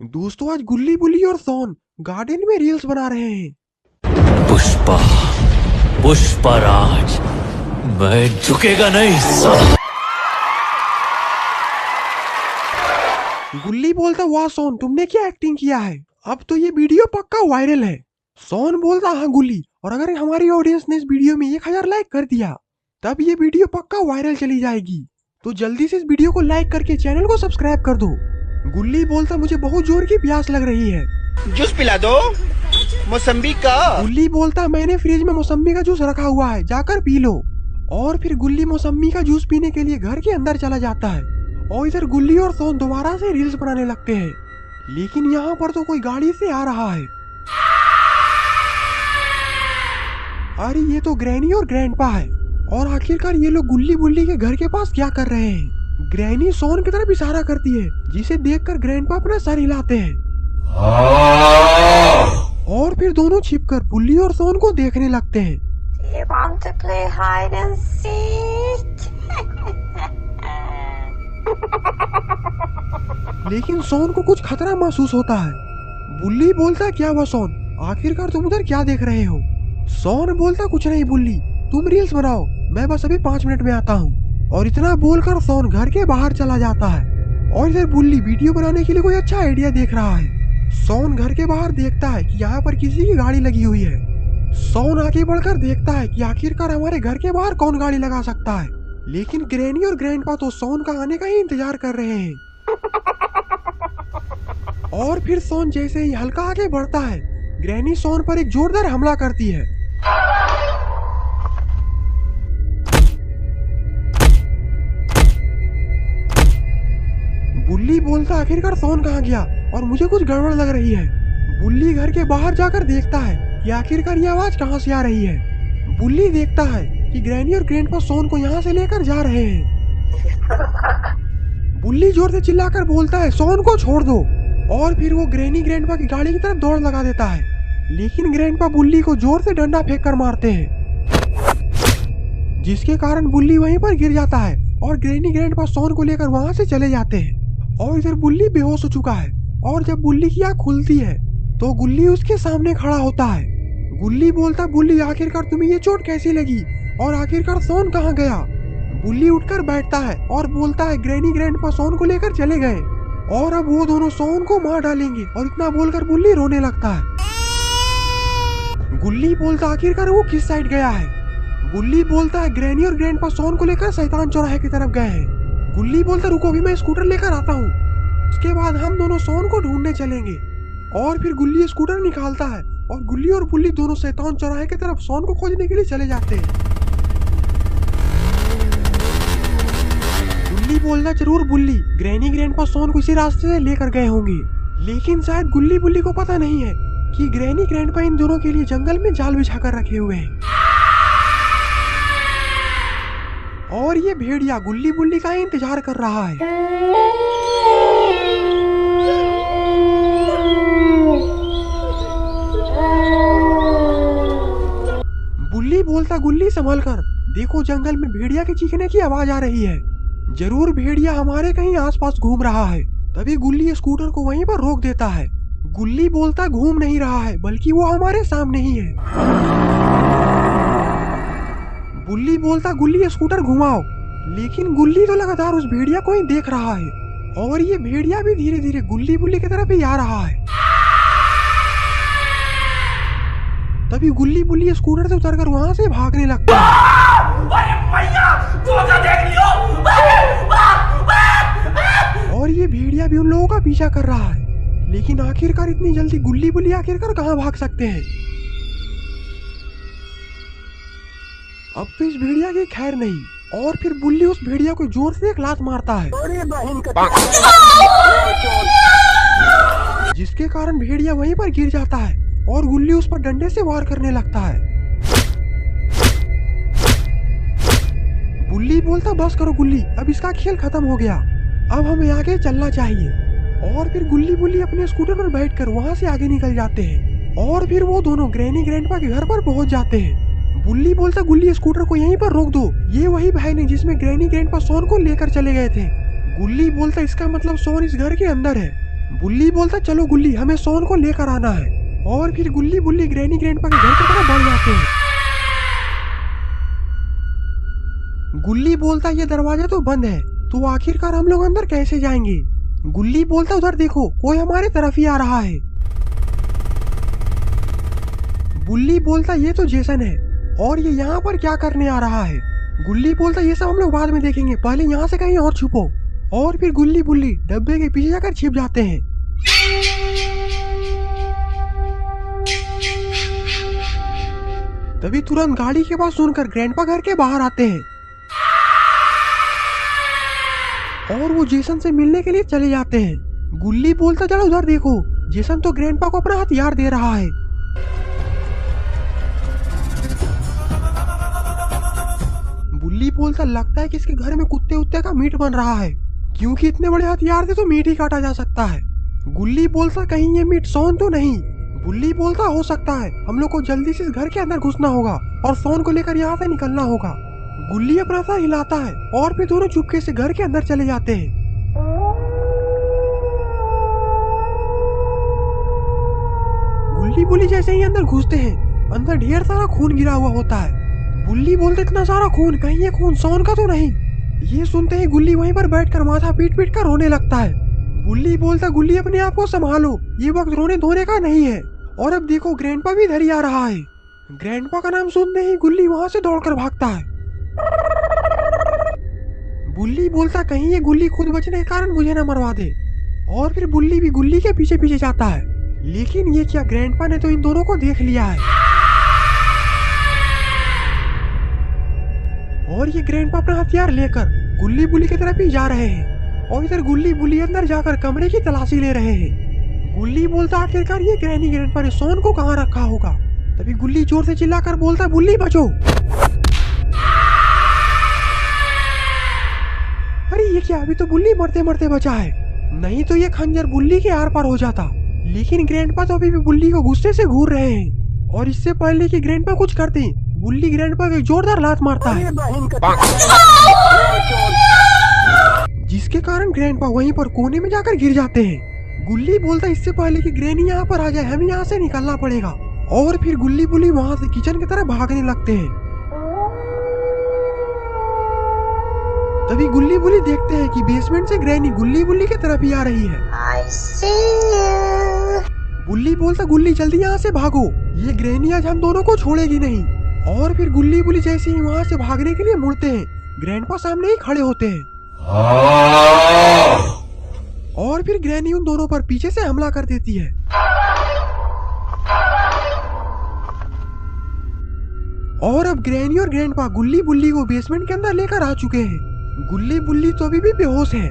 दोस्तों आज गुल्ली बुल्ली और सोन गार्डन में रील्स बना रहे हैं। पुष्पा पुष्पराज, मैं झुकेगा नहीं साला। गुल्ली बोलता वाह सोन तुमने क्या एक्टिंग किया है, अब तो ये वीडियो पक्का वायरल है। सोन बोलता हाँ गुल्ली, और अगर हमारी ऑडियंस ने इस वीडियो में 1000 लाइक कर दिया तब ये वीडियो पक्का वायरल चली जाएगी। तो जल्दी से इस वीडियो को लाइक करके चैनल को सब्सक्राइब कर दो। गुल्ली बोलता मुझे बहुत जोर की प्यास लग रही है, जूस पिला दो मौसम्बी का। गुल्ली बोलता मैंने फ्रिज में मौसम्बी का जूस रखा हुआ है, जाकर पी लो। और फिर गुल्ली मौसम्बी का जूस पीने के लिए घर के अंदर चला जाता है। और इधर गुल्ली और सोन दोबारा से रील्स बनाने लगते हैं, लेकिन यहाँ पर तो कोई गाड़ी से आ रहा है। अरे ये तो ग्रैनी और ग्रैंडपा है, और आखिरकार ये लोग गुल्ली बुल्ली के घर के पास क्या कर रहे हैं। ग्रैनी सोन की तरफ इशारा करती है, जिसे देखकर ग्रैंडपा अपना सर हिलाते हैं। और फिर दोनों छिपकर बुल्ली और सोन को देखने लगते हैं। You want to play hide and seek? लेकिन सोन को कुछ खतरा महसूस होता है। बुल्ली बोलता क्या हुआ सोन, आखिरकार तुम उधर क्या देख रहे हो। सोन बोलता कुछ नहीं बुल्ली, तुम रील्स बनाओ, मैं बस अभी 5 मिनट में आता हूँ। और इतना बोलकर सोन घर के बाहर चला जाता है। और इधर बुल्ली वीडियो बनाने के लिए कोई अच्छा आइडिया देख रहा है। सोन घर के बाहर देखता है कि यहाँ पर किसी की गाड़ी लगी हुई है। सोन आगे बढ़कर देखता है कि आखिरकार हमारे घर के बाहर कौन गाड़ी लगा सकता है। लेकिन ग्रैनी और ग्रैंडपा तो सोन का आने का ही इंतजार कर रहे हैं। और फिर सोन जैसे ही हल्का आगे बढ़ता है, ग्रैनी सोन पर एक जोरदार हमला करती है। बुल्ली बोलता आखिरकार सोन कहाँ गया, और मुझे कुछ गड़बड़ लग रही है। बुल्ली घर के बाहर जाकर देखता है कि आखिरकार ये आवाज कहाँ से आ रही है। बुल्ली देखता है कि ग्रैनी और ग्रैंडपा सोन को यहाँ से लेकर जा रहे हैं। बुल्ली जोर से चिल्लाकर बोलता है सोन को छोड़ दो। और फिर वो ग्रैनी ग्रैंडपा की गाड़ी की तरफ दौड़ लगा देता है, लेकिन ग्रैंडपा बुल्ली को जोर से डंडा फेंक कर मारते हैं, जिसके कारण बुल्ली वहीं पर गिर जाता है। और ग्रैनी ग्रैंडपा सोन को लेकर वहां से चले जाते हैं। और इधर बुल्ली बेहोश हो चुका है, और जब बुल्ली की आँख खुलती है तो गुल्ली उसके सामने खड़ा होता है। गुल्ली बोलता बुल्ली आखिरकार तुम्हें ये चोट कैसी लगी, और आखिरकार सोन कहाँ गया। बुल्ली उठकर बैठता है और बोलता है ग्रैनी ग्रैंडपा सोन को लेकर चले गए, और अब वो दोनों सोन को मार डालेंगे। और इतना बोलकर बुल्ली रोने लगता है। गुल्ली बोलता आखिरकार वो किस साइड गया है। बुल्ली बोलता है ग्रैनी और ग्रैंडपा सोन को लेकर शैतान चौराहे की तरफ गए हैं। गुल्ली बोलता रुको अभी मैं स्कूटर लेकर आता हूँ, उसके बाद हम दोनों सोन को ढूंढने चलेंगे। और फिर गुल्ली स्कूटर निकालता है, और गुल्ली और बुल्ली दोनों शैतान चौराहे की तरफ सोन को खोजने के लिए चले जाते हैं। गुल्ली बोलता जरूर बुल्ली ग्रैनी ग्रैंडपा सोन को इसी रास्ते से लेकर गए होंगे, लेकिन शायद गुल्ली बुल्ली को पता नहीं है कि ग्रैनी ग्रैंडपा इन दोनों के लिए जंगल में जाल बिछाकर रखे हुए हैं। और ये भेड़िया गुल्ली बुल्ली का इंतजार कर रहा है। बुल्ली बोलता गुल्ली संभल कर, देखो जंगल में भेड़िया के चीखने की आवाज आ रही है, जरूर भेड़िया हमारे कहीं आसपास घूम रहा है। तभी गुल्ली स्कूटर को वहीं पर रोक देता है। गुल्ली बोलता घूम नहीं रहा है, बल्कि वो हमारे सामने ही है। बुल्ली बोलता गुल्ली स्कूटर घुमाओ, लेकिन गुल्ली तो लगातार उस भेड़िया को ही देख रहा है, और ये भेड़िया भी धीरे धीरे गुल्ली बुल्ली की तरफ ही आ रहा है। तभी गुल्ली बुल्ली स्कूटर से उतरकर वहां से भागने लगता है। और ये भेड़िया भी उन लोगों का पीछा कर रहा है, लेकिन आखिरकार इतनी जल्दी गुल्ली बुल्ली आखिरकार कहाँ भाग सकते हैं। अब तो इस भेड़िया की खैर नहीं, और फिर बुल्ली उस भेड़िया को जोर से एक लात मारता है, जिसके कारण भेड़िया वहीं पर गिर जाता है, और गुल्ली उस पर डंडे से वार करने लगता है। बुल्ली बोलता बस करो गुल्ली, अब इसका खेल खत्म हो गया, अब हमें आगे चलना चाहिए। और फिर गुल्ली बुल्ली अपने स्कूटर पर बैठकर वहां से आगे निकल जाते हैं, और फिर वो दोनों ग्रैनी ग्रैंडपा के घर पर पहुंच जाते हैं। बुल्ली बोलता गुल्ली स्कूटर को यहीं पर रोक दो, ये वही वैन है जिसमें ग्रैनी ग्रैंडपा सोन को लेकर चले गए थे। गुल्ली बोलता इसका मतलब सोन इस घर के अंदर है। बुल्ली बोलता चलो गुल्ली हमें सोन को लेकर आना है। और फिर गुल्ली बुल्ली ग्रैनी ग्रैंडपा के घर की तरफ बढ़ जाते हैं। गुल्ली बोलता ये दरवाजा तो बंद है, तो आखिरकार हम लोग अंदर कैसे जाएंगे। गुल्ली बोलता उधर देखो कोई हमारे तरफ ही आ रहा है। बुल्ली बोलता ये तो जेसन है और ये यहाँ पर क्या करने आ रहा है। गुल्ली बोलता ये सब हम लोग बाद में देखेंगे, पहले यहाँ से कहीं और छुपो। और फिर गुल्ली बुल्ली डब्बे के पीछे जाकर छिप जाते हैं। तभी तुरंत गाड़ी के पास सुनकर ग्रैंडपा घर के बाहर आते हैं और वो जेसन से मिलने के लिए चले जाते हैं। गुल्ली बोलता चलो उधर देखो, जेसन तो ग्रैंडपा को अपना हथियार दे रहा है। बुल्ली बोलता लगता है कि इसके घर में कुत्ते उत्ते का मीट बन रहा है, क्योंकि इतने बड़े हथियार से तो मीट ही काटा जा सकता है। गुल्ली बोलता कहीं ये मीट सोन तो नहीं। बुल्ली बोलता हो सकता है, हम लोग को जल्दी से इस घर के अंदर घुसना होगा और सोन को लेकर यहाँ से निकलना होगा। गुल्ली अपना सर हिलाता है और फिर दोनों चुपके से घर के अंदर चले जाते हैं। गुल्ली बुल्ली जैसे ही अंदर घुसते हैं, अंदर ढेर सारा खून गिरा हुआ होता है। बुल्ली बोलते इतना सारा खून, कहीं ये खून सोन का तो नहीं। ये सुनते ही गुल्ली वहीं पर बैठकर माथा पीट पीट कर रोने लगता है। बुल्ली बोलता गुल्ली अपने आप को संभालो, ये वक्त रोने धोने का नहीं है। और अब देखो ग्रैंडपा भी इधर ही आ रहा है। ग्रैंडपा का नाम सुनते ही गुल्ली वहाँ से दौड़कर भागता है। बुल्ली बोलता कहीं ये गुल्ली खुद बचने के कारण मुझे न मरवा दे। और फिर बुल्ली भी गुल्ली के पीछे पीछे जाता है, लेकिन ये क्या ग्रैंडपा ने तो इन दोनों को देख लिया है। और ये ग्रैंडपा अपना हथियार लेकर गुल्ली बुल्ली की तरफ ही जा रहे हैं। और इधर गुल्ली बुल्ली अंदर जाकर कमरे की तलाशी ले रहे हैं। गुल्ली बोलता आखिरकार ये ग्रैनी ग्रैंडपा ने सोन को कहाँ रखा होगा। तभी गुल्ली जोर से चिल्लाकर बोलता बुल्ली बचो। अरे ये क्या, अभी तो बुल्ली मरते मरते बचा है, नहीं तो ये खंजर बुल्ली के आर पार हो जाता। लेकिन ग्रैंडपा तो अभी भी बुल्ली को गुस्से से घूर रहे हैं। और इससे पहले कि ग्रैंडपा कुछ करते, बुल्ली ग्रैंडपा को जोरदार लात मारता है, जिसके कारण ग्रैंडपा वहीं पर कोने में जाकर गिर जाते हैं। गुल्ली बोलता इससे पहले कि ग्रैनी यहाँ पर आ जाए हमें यहाँ से निकलना पड़ेगा। और फिर गुल्ली बुल्ली वहाँ से किचन की तरफ भागने लगते हैं। तभी गुल्ली बुल्ली देखते हैं कि बेसमेंट से ग्रैनी गुल्ली बुल्ली की तरफ ही आ रही है। I see you. गुल्ली बोलता गुल्ली जल्दी यहाँ से भागो, ये ग्रैनी आज हम दोनों को छोड़ेगी नहीं। और फिर गुल्ली बुल्ली जैसे ही वहाँ से भागने के लिए मुड़ते हैं, ग्रैंडपा सामने ही खड़े होते हैं। और फिर ग्रैनी उन दोनों पर पीछे से हमला कर देती है। और अब ग्रैनी और ग्रैंडपा गुल्ली बुल्ली को बेसमेंट के अंदर लेकर आ चुके हैं। गुल्ली बुल्ली तो अभी भी बेहोश है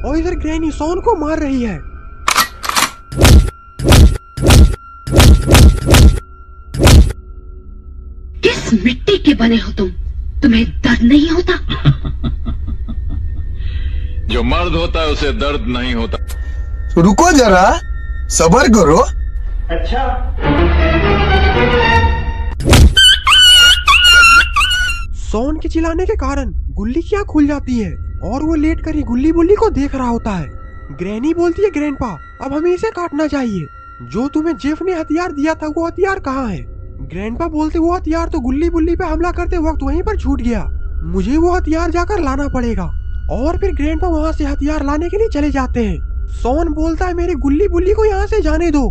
और इधर ग्रैनी सोन को मार रही है। किस मिट्टी के बने हो तुम? तुम्हें दर्द नहीं होता? जो मर्द होता है उसे दर्द नहीं होता। रुको जरा, सब्र करो। सोन के चिल्लाने के कारण गुल्ली की आँख खुल जाती है और वो लेट कर ही गुल्ली बुल्ली को देख रहा होता है। ग्रैनी बोलती है ग्रैंडपा अब हमें इसे काटना चाहिए। जो तुम्हें जेफ ने हथियार दिया था वो हथियार कहाँ है? ग्रैंडपा बोलते वो हथियार तो गुल्ली बुल्ली पे हमला करते वक्त वहीं पर छूट गया, मुझे वो हथियार जाकर लाना पड़ेगा। और फिर ग्रैंडपा वहाँ से हथियार लाने के लिए चले जाते हैं। सोन बोलता है मेरी गुल्ली बुल्ली को यहाँ से जाने दो,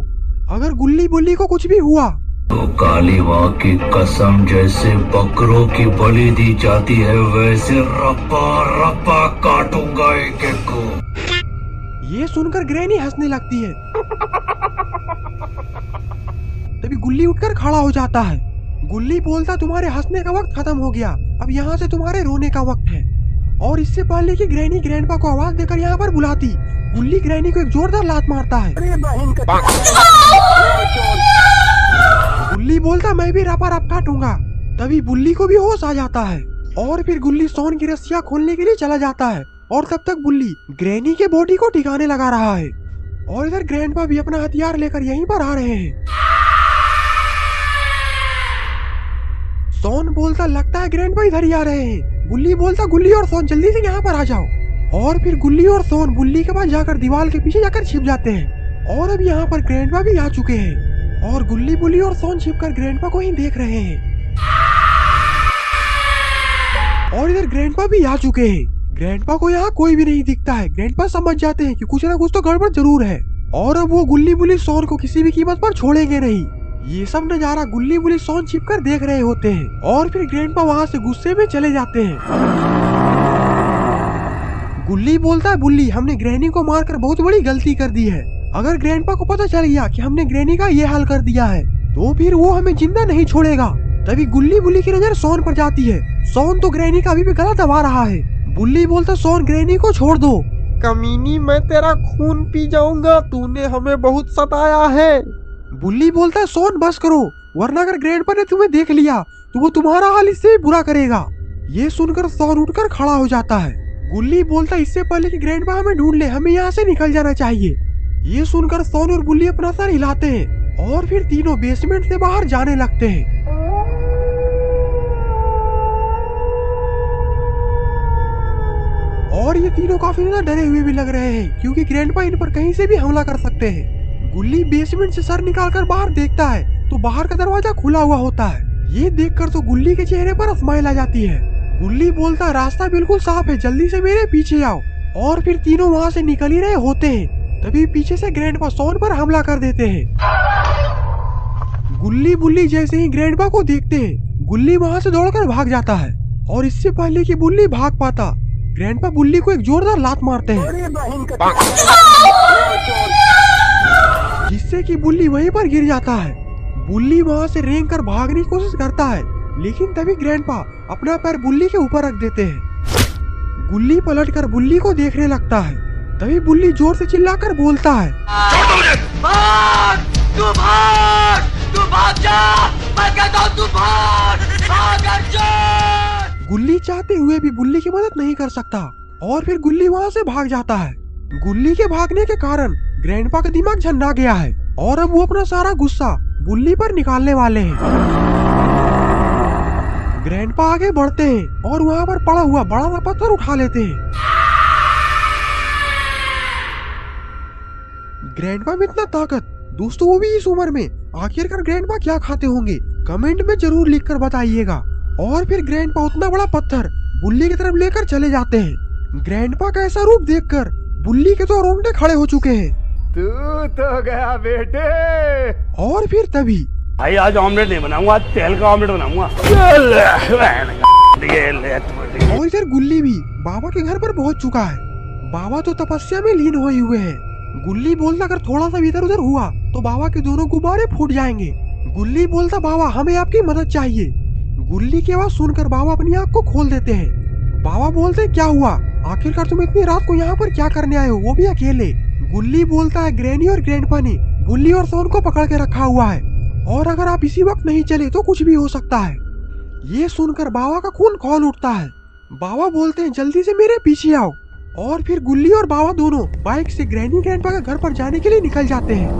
अगर गुल्ली बुल्ली को कुछ भी हुआ तो काली माँ की कसम जैसे बकरों की बलि दी जाती है वैसे रप्पा रप्पा काटूंगा एक एक को। ये सुनकर ग्रैनी हंसने लगती है। तभी गुल्ली उठकर खड़ा हो जाता है। गुल्ली बोलता तुम्हारे हंसने का वक्त खत्म हो गया, अब यहाँ से तुम्हारे रोने का वक्त है। और इससे पहले कि ग्रैनी ग्रैंडपा को आवाज देकर यहाँ पर बुलाती, गुल्ली ग्रैनी को एक जोरदार लात मारता है। गुल्ली बोलता मैं भी रपा रप काटूंगा। तभी बुल्ली को भी होश आ जाता है और फिर गुल्ली सोन की रस्सियां खोलने के लिए चला जाता है और तब तक बुल्ली ग्रैनी के बॉडी को ठिकाने लगा रहा है। और इधर ग्रैंडपा भी अपना हथियार लेकर यहीं पर आ रहे हैं। सोन बोलता लगता है ग्रैंडपा इधर ही आ रहे हैं। बुल्ली बोलता गुल्ली और सोन जल्दी से यहाँ पर आ जाओ। और फिर गुल्ली और सोन बुल्ली के पास जाकर दीवार के पीछे जाकर छिप जाते हैं। और अब यहाँ पर ग्रैंडपा भी आ चुके हैं और गुल्ली बुल्ली और सोन छिपकर ग्रैंडपा को ही देख रहे हैं। और इधर ग्रैंडपा भी आ चुके हैं। ग्रैंडपा को यहाँ कोई भी नहीं दिखता है। ग्रैंडपा समझ जाते हैं कि कुछ ना कुछ तो गड़बड़ जरूर है और अब वो गुल्ली बुल्ली सोन को किसी भी कीमत पर छोड़ेंगे नहीं। ये सब नजारा गुल्ली बुल्ली सोन छिपकर देख रहे होते हैं और फिर ग्रैंडपा वहाँ से गुस्से में चले जाते हैं। गुल्ली बोलता है, बुल्ली हमने ग्रैनी को मारकर बहुत बड़ी गलती कर दी है। अगर ग्रैंडपा को पता चल गया कि हमने ग्रैनी का ये हाल कर दिया है तो फिर वो हमें जिंदा नहीं छोड़ेगा। तभी गुल्ली बुल्ली की नजर सोन पर जाती है। सोन तो ग्रैनी का अभी भी गला दबा रहा है। बुल्ली बोलता, सोन ग्रैनी को छोड़ दो। कमीनी, मैं तेरा खून पी जाऊंगा, तूने हमें बहुत सताया है। बुल्ली बोलता है, सोन बस करो, वरना अगर ग्रैंडपा ने तुम्हें देख लिया तो वो तुम्हारा हाल इससे भी बुरा करेगा। ये सुनकर सोन उठकर खड़ा हो जाता है। गुल्ली बोलता, इससे पहले कि ग्रैंडपा हमें ढूंढ ले हमें यहाँ से निकल जाना चाहिए। ये सुनकर सोन और बुल्ली अपना सर हिलाते हैं और फिर तीनों बेसमेंट से बाहर जाने लगते हैं। और ये तीनों काफी ज्यादा डरे हुए भी लग रहे हैं क्योंकि ग्रैंडपा इन पर कहीं से भी हमला कर सकते हैं। गुल्ली बेसमेंट से सर निकालकर बाहर देखता है तो बाहर का दरवाजा खुला हुआ होता है। ये देखकर तो गुल्ली के चेहरे पर स्माइल आ जाती है। गुल्ली बोलता, रास्ता बिल्कुल साफ है, जल्दी से मेरे पीछे आओ। और फिर तीनों वहाँ से निकल ही रहे होते हैं तभी पीछे से ग्रैंडपा सोन पर हमला कर देते हैं। गुल्ली बुल्ली जैसे ही ग्रैंडपा को देखते हैं गुल्ली वहाँ से दौड़कर भाग जाता है और इससे पहले कि बुल्ली भाग पाता ग्रैंडपा बुल्ली को एक जोरदार लात मारते हैं जिससे कि बुल्ली वहीं पर गिर जाता है। बुल्ली वहाँ से रेंग कर भागने की कोशिश करता है लेकिन तभी ग्रैंडपा अपना पैर बुल्ली के ऊपर रख देते हैं। गुल्ली पलटकर बुल्ली को देखने लगता है तभी बुल्ली जोर से चिल्लाकर बोलता है, गुल्ली चाहते हुए भी बुल्ली की मदद नहीं कर सकता और फिर गुल्ली वहाँ से भाग जाता है। गुल्ली के भागने के कारण ग्रैंडपा का दिमाग झंडा गया है और अब वो अपना सारा गुस्सा बुल्ली पर निकालने वाले हैं। ग्रैंडपा आगे बढ़ते हैं और वहाँ पर पड़ा हुआ बड़ा सा पत्थर उठा लेते हैं। ग्रैंडपा में इतना ताकत, दोस्तों वो भी इस उम्र में, आखिरकार ग्रैंडपा क्या खाते होंगे कमेंट में जरूर लिखकर बताइएगा। और फिर ग्रैंडपा उतना बड़ा पत्थर बुल्ली की तरफ लेकर चले जाते हैं। ग्रैंडपा का ऐसा रूप देखकर बुल्ली के तो रोंगटे खड़े हो चुके हैं। तू तो गया बेटे। और फिर तभी भाई आज ऑमलेट नहीं बनाऊंगा, आज तेल का ऑमलेट बनाऊंगा। और इधर गुल्ली भी बाबा के घर पर पहुंच चुका है। बाबा तो तपस्या में लीन हुए हुए हैं। गुल्ली बोलता, अगर थोड़ा सा इधर उधर हुआ तो बाबा के दोनों गुब्बारे फूट जाएंगे। गुल्ली बोलता, बाबा हमें आपकी मदद चाहिए। गुल्ली की आवाज सुनकर बाबा अपनी आँख को खोल देते हैं। बाबा बोलते, क्या हुआ, आखिरकार तुम इतनी रात को यहाँ पर क्या करने आए हो, वो भी अकेले। गुल्ली बोलता है, ग्रैनी और ग्रैंडपा ने बुल्ली और सोन को पकड़ के रखा हुआ है और अगर आप इसी वक्त नहीं चले तो कुछ भी हो सकता है। ये सुनकर बाबा का खून खौल उठता है। बाबा बोलते हैं, जल्दी से मेरे पीछे आओ। और फिर गुल्ली और बाबा दोनों बाइक से ग्रैनी ग्रैंडपा के घर पर जाने के लिए निकल जाते हैं।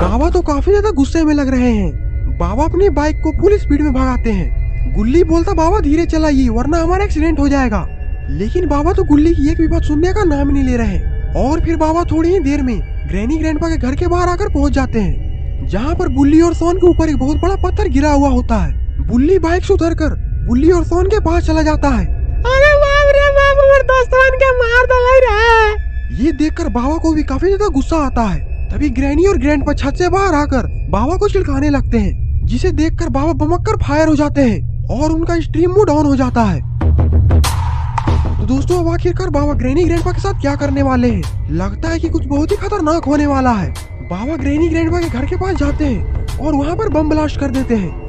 बाबा तो काफी ज्यादा गुस्से में लग रहे हैं। बाबा अपनी बाइक को फुल स्पीड में भगाते हैं। गुल्ली बोलता, बाबा धीरे चलाइए वरना हमारा एक्सीडेंट हो जाएगा। लेकिन बाबा तो गुल्ली की एक भी बात सुनने का नाम नहीं ले रहे। और फिर बाबा थोड़ी ही देर में ग्रैनी ग्रैंडपा के घर के बाहर आकर पहुंच जाते हैं जहाँ पर बुल्ली और सोन के ऊपर एक बहुत बड़ा पत्थर गिरा हुआ होता है। बुल्ली बाइक से उतरकर बुल्ली और सोन के पास चला जाता है। अरे बाप रे बाप, हमारे दोस्तों के मार डाल रहा है। ये देखकर बाबा को भी काफी ज्यादा गुस्सा आता है। तभी ग्रैनी और ग्रैंडपा छत से बाहर आकर बाबा को चिढ़ाने लगते हैं जिसे देखकर बाबा बमक कर फायर हो जाते हैं और उनका स्ट्रीम मोड ऑन हो जाता है। तो दोस्तों अब आखिरकार बाबा ग्रैनी ग्रैंडपा के साथ क्या करने वाले हैं, लगता है कि कुछ बहुत ही खतरनाक होने वाला है। बाबा ग्रैनी ग्रैंडपा के घर के पास जाते हैं और वहाँ पर बम ब्लास्ट कर देते हैं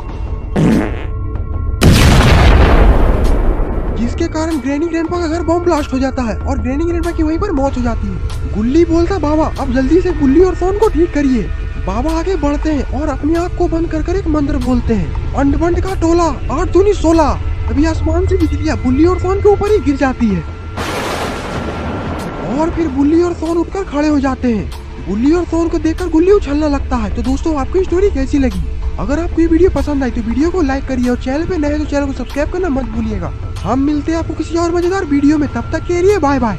जिसके कारण ग्रैनी ग्रैंडपा का घर बम ब्लास्ट हो जाता है और ग्रैनी ग्रैंडपा की वहीं पर मौत हो जाती है। गुल्ली बोलता, बाबा अब जल्दी से बुल्ली और सोन को ठीक करिए। बाबा आगे बढ़ते हैं और अपनी आँख को बंद कर एक मंत्र बोलते हैं, अंड बंड का टोला 8 दूनी 16। अभी आसमान से बिजलियाँ बुल्ली और सोन के ऊपर ही गिर जाती है और फिर बुल्ली और सोन उठकर खड़े हो जाते हैं। बुल्ली और सोन को देखकर गुल्ली उछलने लगता है। तो दोस्तों आपको स्टोरी कैसी लगी? अगर आपको ये वीडियो पसंद आई तो वीडियो को लाइक करिए और चैनल पे नए तो चैनल को सब्सक्राइब करना मत भूलिएगा। हम मिलते हैं आपको किसी और मजेदार वीडियो में, तब तक के लिए बाय बाय।